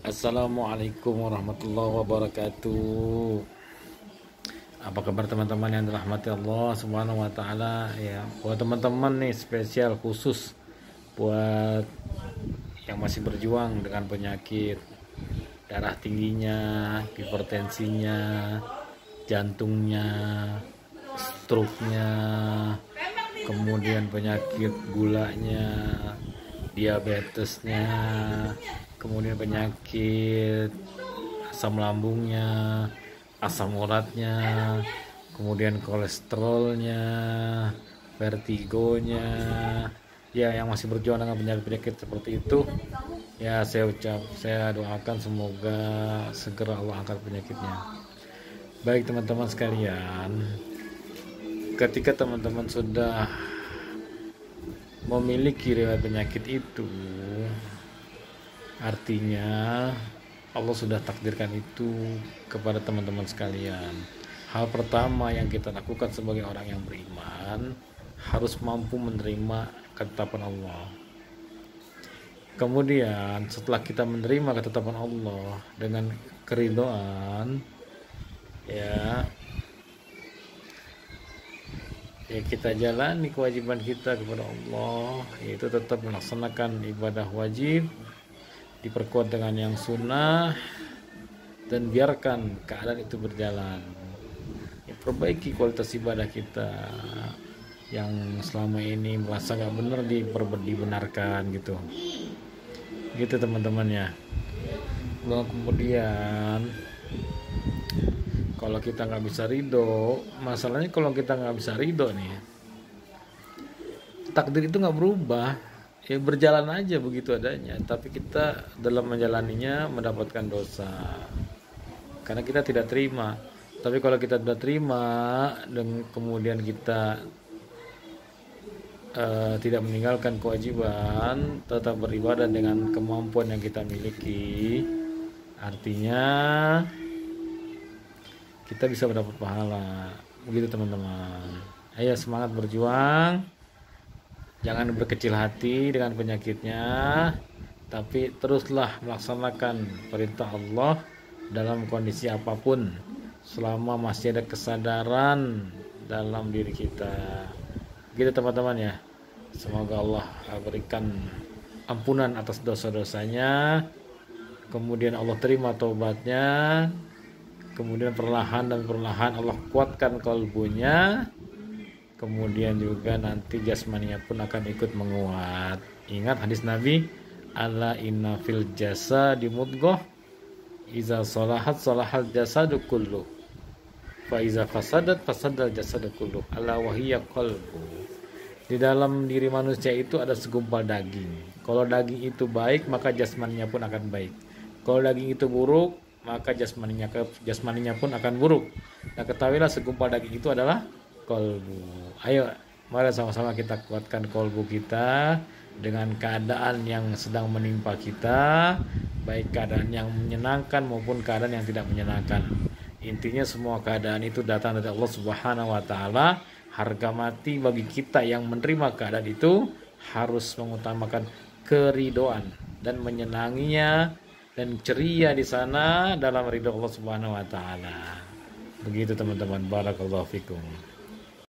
Assalamualaikum warahmatullahi wabarakatuh. Apa kabar teman-teman yang dirahmati Allah Subhanahu wa taala ya. Buat teman-teman nih spesial khusus buat yang masih berjuang dengan penyakit darah tingginya, hipertensinya, jantungnya, stroke-nya, kemudian penyakit gulanya, diabetesnya, kemudian penyakit asam lambungnya, asam uratnya, kemudian kolesterolnya, vertigonya, ya yang masih berjuang dengan penyakit-penyakit seperti itu, ya saya doakan semoga segera Allah angkat penyakitnya. Baik teman-teman sekalian, ketika teman-teman sudah memiliki riwayat penyakit itu, artinya Allah sudah takdirkan itu kepada teman-teman sekalian. Hal pertama yang kita lakukan sebagai orang yang beriman, harus mampu menerima ketetapan Allah. Kemudian setelah kita menerima ketetapan Allah dengan keridhaan, ya kita jalani kewajiban kita kepada Allah, yaitu tetap melaksanakan ibadah wajib, diperkuat dengan yang sunnah, dan biarkan keadaan itu berjalan. Perbaiki kualitas ibadah kita yang selama ini merasa gak benar dibenarkan gitu teman-teman ya. Lalu kemudian kalau kita nggak bisa ridho, masalahnya kalau kita nggak bisa ridho nih, takdir itu nggak berubah, ya berjalan aja begitu adanya, tapi kita dalam menjalaninya mendapatkan dosa karena kita tidak terima. Tapi kalau kita sudah terima dan kemudian kita tidak meninggalkan kewajiban, tetap beribadah dengan kemampuan yang kita miliki, artinya kita bisa mendapat pahala. Begitu teman-teman. Ayo semangat berjuang, jangan berkecil hati dengan penyakitnya, tapi teruslah melaksanakan perintah Allah dalam kondisi apapun, selama masih ada kesadaran dalam diri kita. Gitu teman-teman ya. Semoga Allah berikan ampunan atas dosa-dosanya, kemudian Allah terima taubatnya, kemudian perlahan Allah kuatkan kalbunya, kemudian juga nanti jasmaninya pun akan ikut menguat. Ingat hadis Nabi, ala inna fil jasadi mudghah iza salahat salahal jasadu kullu fa iza fasadat fasadal jasadu kullu ala wahiyya qalbu. Di dalam diri manusia itu ada segumpal daging. Kalau daging itu baik, maka jasmaninya pun akan baik. Kalau daging itu buruk, maka jasmaninya pun akan buruk. Nah, ketahuilah segumpal daging itu adalah kolbu. Ayo, mari sama-sama kita kuatkan kolbu kita dengan keadaan yang sedang menimpa kita, baik keadaan yang menyenangkan maupun keadaan yang tidak menyenangkan. Intinya semua keadaan itu datang dari Allah Subhanahu wa taala. Harga mati bagi kita yang menerima keadaan itu harus mengutamakan keridoan dan menyenanginya dan ceria di sana dalam ridho Allah Subhanahu wa taala. Begitu teman-teman, barakallahu fikum.